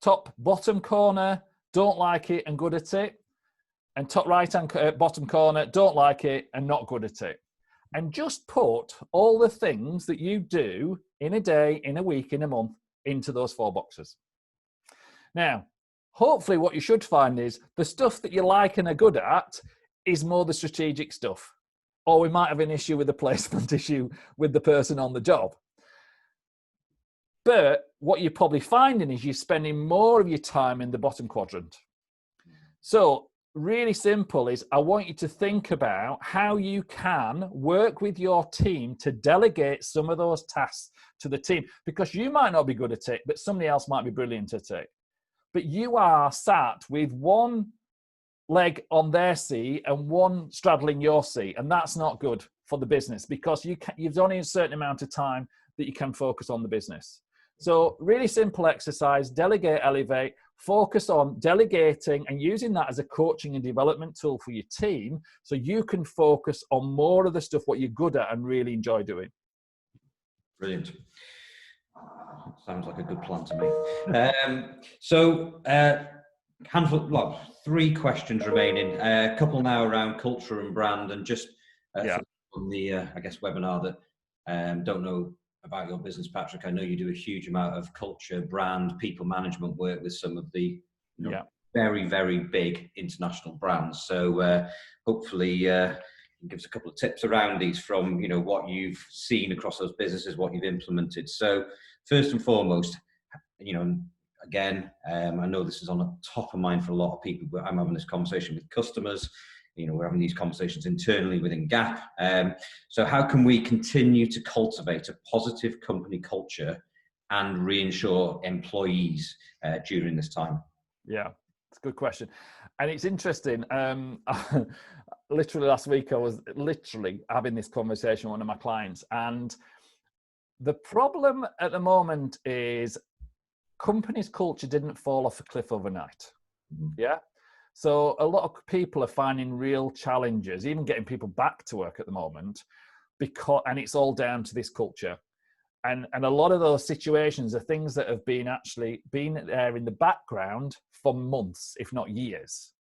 Top bottom corner, don't like it and good at it. And top right-hand bottom corner, don't like it and not good at it. And just put all the things that you do in a day, in a week, in a month, into those 4 boxes. Now, hopefully what you should find is the stuff that you like and are good at is more the strategic stuff. Or we might have an issue with the placement issue with the person on the job. But what you're probably finding is you're spending more of your time in the bottom quadrant. So really simple is I want you to think about how you can work with your team to delegate some of those tasks to the team, because you might not be good at it, but somebody else might be brilliant at it. But you are sat with one leg on their seat and one straddling your seat, and that's not good for the business, because you've only a certain amount of time that you can focus on the business. So really simple exercise, delegate, elevate, focus on delegating and using that as a coaching and development tool for your team so you can focus on more of the stuff what you're good at and really enjoy doing. Brilliant. Sounds like a good plan to me. 3 questions remaining. A couple now around culture and brand, and just on the I guess webinar that don't know about your business, Patrick. I know you do a huge amount of culture, brand, people management work with some of the very, very big international brands. So hopefully give us a couple of tips around these from what you've seen across those businesses, what you've implemented. So first and foremost, again, I know this is on the top of mind for a lot of people, but I'm having this conversation with customers. We're having these conversations internally within GAP. So how can we continue to cultivate a positive company culture and reinsure employees during this time? Yeah, it's a good question. And it's interesting. Literally last week, I was literally having this conversation with one of my clients. And the problem at the moment is companies' culture didn't fall off a cliff overnight. Mm-hmm. Yeah. So a lot of people are finding real challenges, even getting people back to work at the moment, and it's all down to this culture. And a lot of those situations are things that have been there in the background for months, if not years.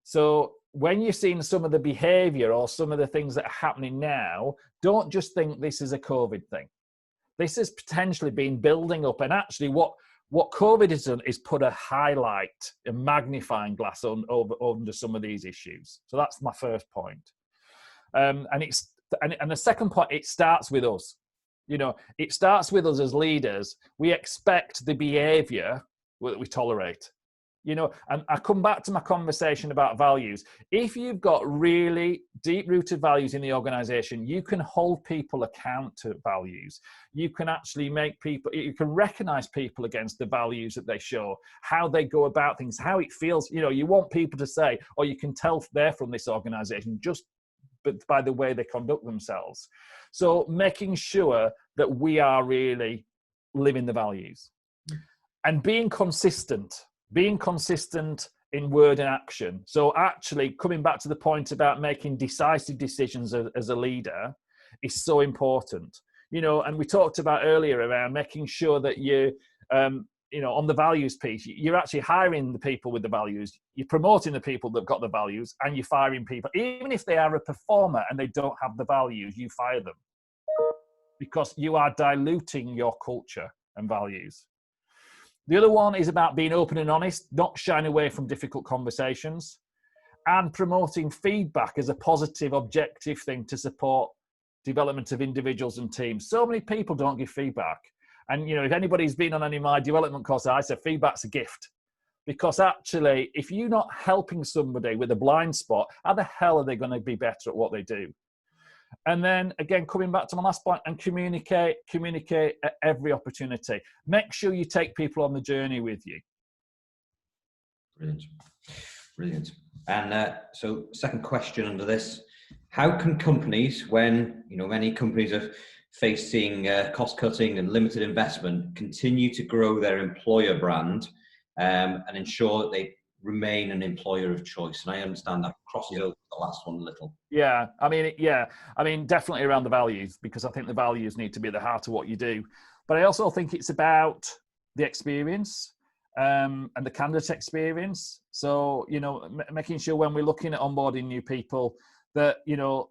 So when you're seeing some of the behavior or some of the things that are happening now, don't just think this is a COVID thing. This has potentially been building up, and actually what COVID has done is put a highlight, a magnifying glass under some of these issues. So that's my first point. And the second point, it starts with us. It starts with us as leaders. We expect the behavior that we tolerate. And I come back to my conversation about values. If you've got really deep-rooted values in the organization, you can hold people account to values. You can actually you can recognize people against the values that they show, how they go about things, how it feels. You want people to say, oh, you can tell they're from this organization just by the way they conduct themselves. So making sure that we are really living the values and being consistent in word and action. So actually coming back to the point about making decisive decisions as a leader is so important. And we talked about earlier around making sure that you, on the values piece, you're actually hiring the people with the values, you're promoting the people that've got the values, and you're firing people. Even if they are a performer and they don't have the values, you fire them because you are diluting your culture and values. The other one is about being open and honest, not shying away from difficult conversations, and promoting feedback as a positive, objective thing to support development of individuals and teams. So many people don't give feedback. And, if anybody's been on any of my development courses, I say feedback's a gift. Because actually, if you're not helping somebody with a blind spot, how the hell are they going to be better at what they do? And then again, coming back to my last point, and communicate at every opportunity. Make sure you take people on the journey with you. Brilliant. And so second question under this, how can companies, when many companies are facing cost cutting and limited investment, continue to grow their employer brand and ensure that they remain an employer of choice? And I understand that crosses over the last one a little. Yeah, I mean, definitely around the values, because I think the values need to be at the heart of what you do. But I also think it's about the experience and the candidate experience. So, making sure when we're looking at onboarding new people that,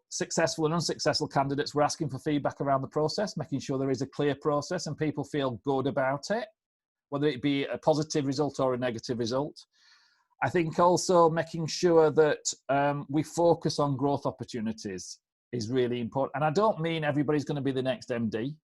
successful and unsuccessful candidates, we're asking for feedback around the process, making sure there is a clear process and people feel good about it, whether it be a positive result or a negative result. I think also making sure that we focus on growth opportunities is really important. And I don't mean everybody's going to be the next MD.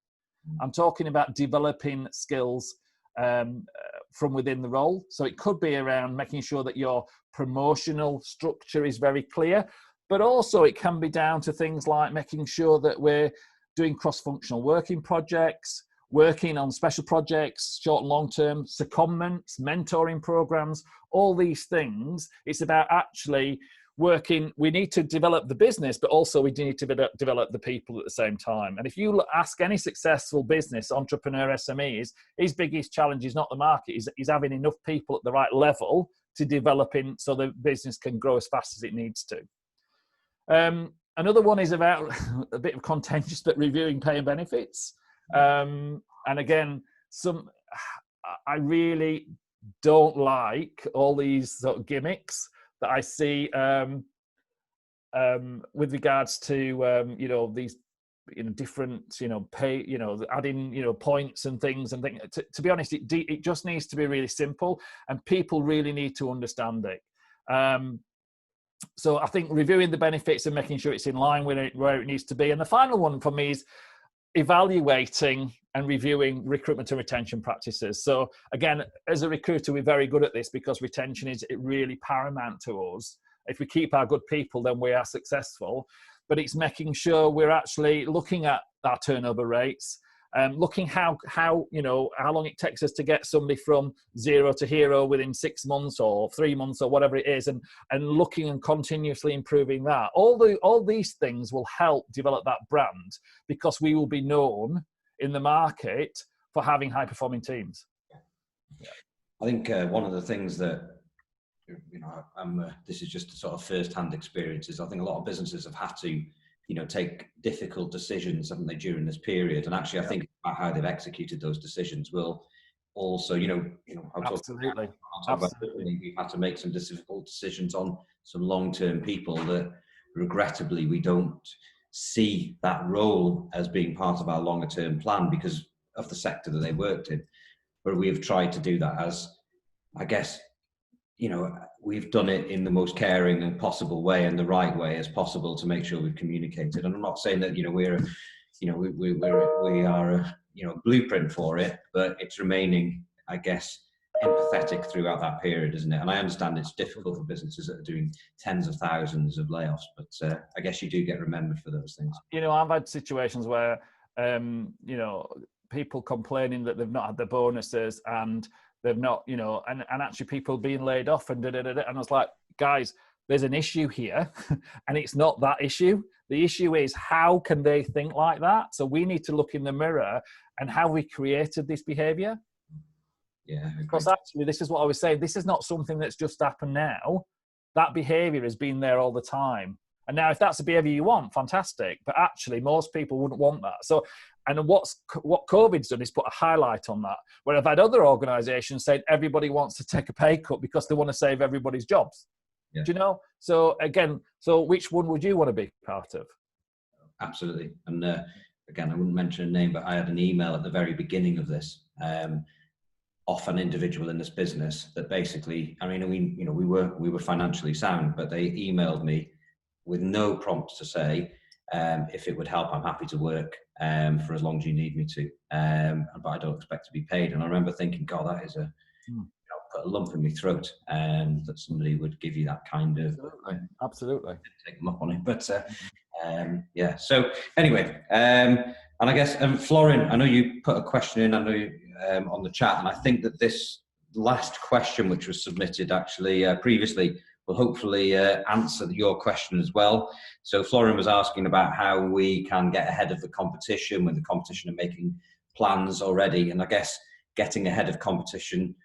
I'm talking about developing skills from within the role. So it could be around making sure that your promotional structure is very clear, but also it can be down to things like making sure that we're doing cross-functional working projects, working on special projects, short and long-term secondments, mentoring programs, all these things. It's about actually working. We need to develop the business, but also we need to develop the people at the same time. And if you ask any successful business, entrepreneur, SMEs, his biggest challenge is not the market, is having enough people at the right level to develop in so the business can grow as fast as it needs to. Another one is about a bit of contentious, but reviewing pay and benefits. And again, I really don't like all these sort of gimmicks that I see with regards to these different pay, adding points and things and things. To be honest, it just needs to be really simple, and people really need to understand it. So I think reviewing the benefits and making sure it's in line with where it needs to be. And the final one for me is evaluating and reviewing recruitment and retention practices. So again, as a recruiter, we're very good at this because retention is really paramount to us. If we keep our good people, then we are successful. But it's making sure we're actually looking at our turnover rates, looking how long it takes us to get somebody from zero to hero within 6 months or 3 months or whatever it is, and looking and continuously improving that. All these things will help develop that brand, because we will be known in the market for having high performing teams. Yeah. I think one of the things that this is just a sort of first-hand experiences. I think a lot of businesses have had to take difficult decisions, haven't they, during this period? And actually, I think about how they've executed those decisions will also, Absolutely. We've had to make some difficult decisions on some long-term people that, regrettably, we don't see that role as being part of our longer-term plan because of the sector that they worked in. But we've tried to do that as, I guess, we've done it in the most caring and possible way and the right way as possible to make sure we've communicated. And I'm not saying that, we are a blueprint for it, but it's remaining, I guess, empathetic throughout that period, isn't it? And I understand it's difficult for businesses that are doing tens of thousands of layoffs, but I guess you do get remembered for those things. I've had situations where, people complaining that they've not had their bonuses and they've not, and actually people being laid off and and I was like, guys, there's an issue here and it's not that issue. The issue is, how can they think like that? So we need to look in the mirror and how we created this behavior. Yeah. Because actually, this is what I was saying. This is not something that's just happened now. That behavior has been there all the time. And now if that's the behavior you want, fantastic. But actually, most people wouldn't want that. So, and what COVID's done is put a highlight on that, where I've had other organizations saying everybody wants to take a pay cut because they want to save everybody's jobs. Yeah. Do you know? So again, which one would you want to be part of? Absolutely. And again, I wouldn't mention a name, but I had an email at the very beginning of this off an individual in this business that basically, we were financially sound, but they emailed me with no prompt to say, if it would help, I'm happy to work for as long as you need me to, but I don't expect to be paid. And I remember thinking, God, that is put a lump in my throat, that somebody would give you that kind of. Absolutely. Take them up on it, but yeah. So anyway, and I guess, Florin, I know you put a question in, on the chat, and I think that this last question, which was submitted actually previously, hopefully answer your question as well. So Florian was asking about how we can get ahead of the competition when the competition are making plans already. And I guess getting ahead of competition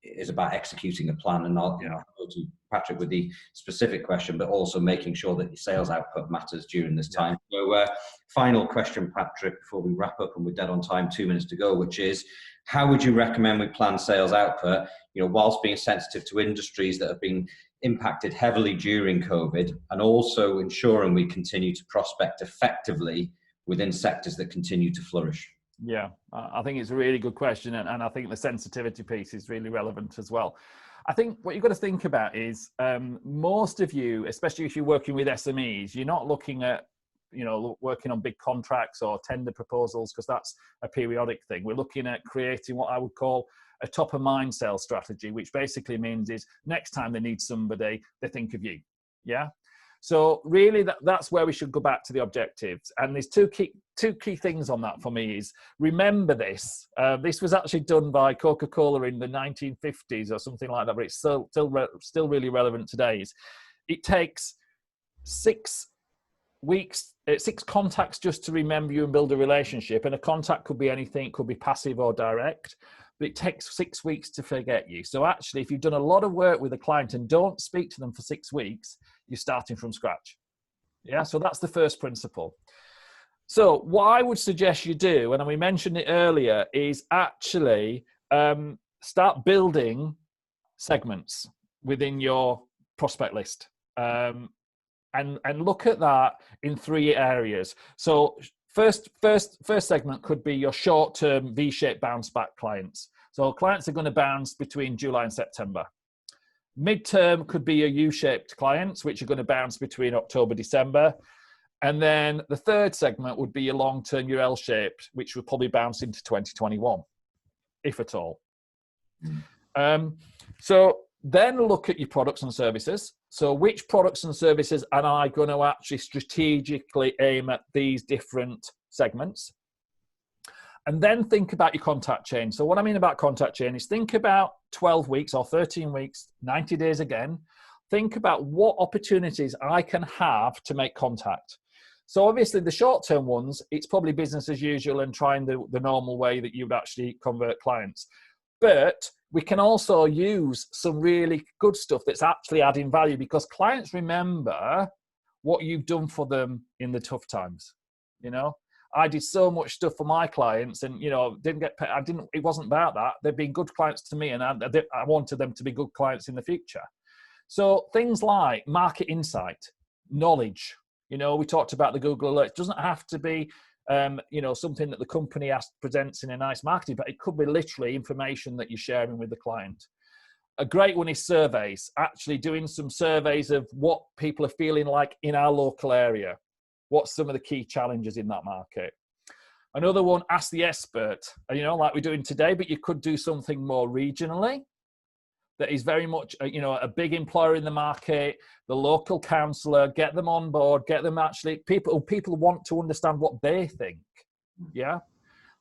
is about executing a plan, and I'll go to Patrick with the specific question, but also making sure that your sales output matters during this time. So final question, Patrick, before we wrap up, and we're dead on time, 2 minutes to go, which is, how would you recommend we plan sales output, whilst being sensitive to industries that have been impacted heavily during COVID, and also ensuring we continue to prospect effectively within sectors that continue to flourish? Yeah, I think it's a really good question, and I think the sensitivity piece is really relevant as well. I think what you've got to think about is most of you, especially if you're working with SMEs, you're not looking at working on big contracts or tender proposals, because that's a periodic thing. We're looking at creating what I would call a top of mind sales strategy, which basically means is next time they need somebody, they think of you. Yeah. So really that's where we should go back to the objectives. And there's two key things on that for me is, remember this. This was actually done by Coca-Cola in the 1950s or something like that, but it's still really relevant today. It takes 6 weeks, 6 contacts just to remember you and build a relationship. And a contact could be anything, it could be passive or direct, but it takes 6 weeks to forget you. So actually, if you've done a lot of work with a client and don't speak to them for 6 weeks, you're starting from scratch. Yeah, so that's the first principle. So what I would suggest you do, and we mentioned it earlier, is actually start building segments within your prospect list. And look at that in 3 areas. So first segment could be your short-term V-shaped bounce back clients. So clients are going to bounce between July and September. Mid-term could be your U-shaped clients, which are going to bounce between October, December. And then the third segment would be your long-term, your L-shaped, which will probably bounce into 2021, if at all. So then look at your products and services. So which products and services am I going to actually strategically aim at these different segments? And then think about your contact chain. So what I mean about contact chain is, think about 12 weeks or 13 weeks, 90 days again. Think about what opportunities I can have to make contact. So obviously the short-term ones, it's probably business as usual and trying the normal way that you would actually convert clients. But we can also use some really good stuff that's actually adding value, because clients remember what you've done for them in the tough times. I did so much stuff for my clients, and didn't get paid. It wasn't about that. They've been good clients to me, and I wanted them to be good clients in the future. So things like market insight, knowledge. We talked about the Google Alerts. It doesn't have to be something that the company presents in a nice marketing, but it could be literally information that you're sharing with the client. A great one is surveys. Actually doing some surveys of what people are feeling like in our local area. What's some of the key challenges in that market? Another one, ask the expert, like we're doing today, but you could do something more regionally that is very much, a big employer in the market, the local councillor, get them on board, get them actually, people want to understand what they think. Yeah.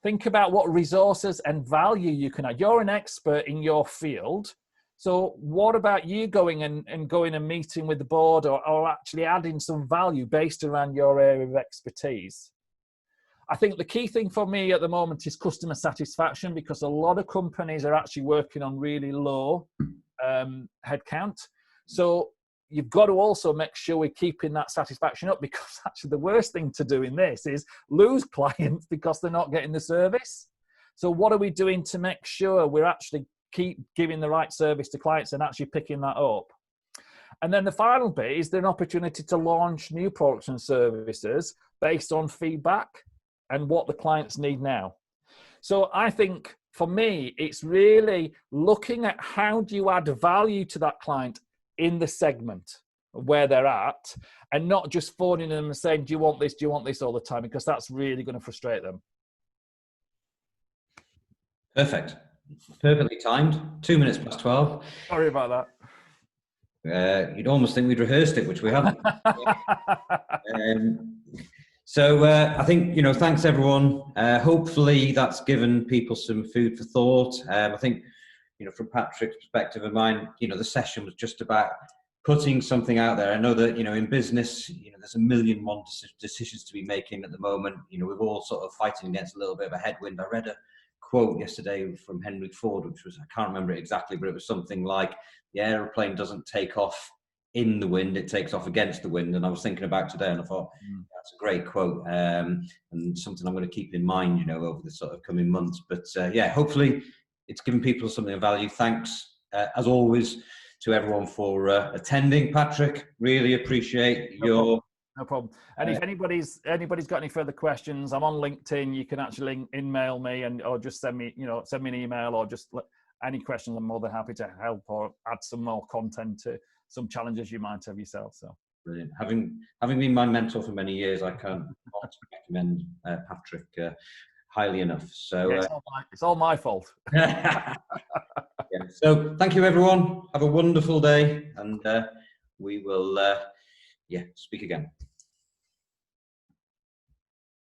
Think about what resources and value you can add. You're an expert in your field. So what about you going and meeting with the board or actually adding some value based around your area of expertise? I think the key thing for me at the moment is customer satisfaction, because a lot of companies are actually working on really low headcount. So you've got to also make sure we're keeping that satisfaction up, because actually the worst thing to do in this is lose clients because they're not getting the service. So what are we doing to make sure we're actually keep giving the right service to clients and actually picking that up? And then the final bit is an opportunity to launch new products and services based on feedback and what the clients need now. So I think for me, it's really looking at how do you add value to that client in the segment where they're at, and not just phoning them and saying, do you want this all the time? Because that's really going to frustrate them. Perfect. Perfectly timed. 2 minutes past 12. Sorry about that. You'd almost think we'd rehearsed it, which we haven't. So I think, thanks everyone. Hopefully that's given people some food for thought. I think, from Patrick's perspective and mine, the session was just about putting something out there. I know that, in business, there's a million and one decisions to be making at the moment. We're all sort of fighting against a little bit of a headwind. I read a quote yesterday from Henry Ford, which was, I can't remember it exactly, but it was something like, the aeroplane doesn't take off in the wind, it takes off against the wind. And I was thinking about today, and I thought, that's a great quote, and something I'm going to keep in mind, over the sort of coming months. But hopefully it's given people something of value. Thanks, as always, to everyone for attending. Patrick, really appreciate your... No problem. And if anybody's got any further questions, I'm on LinkedIn. You can actually email me or just send me an email, or just any questions. I'm more than happy to help or add some more content to some challenges you might have yourself. So brilliant. Having been my mentor for many years, I can't recommend Patrick highly enough. So yeah, it's all my fault. Yeah. So thank you, everyone. Have a wonderful day, and we will speak again.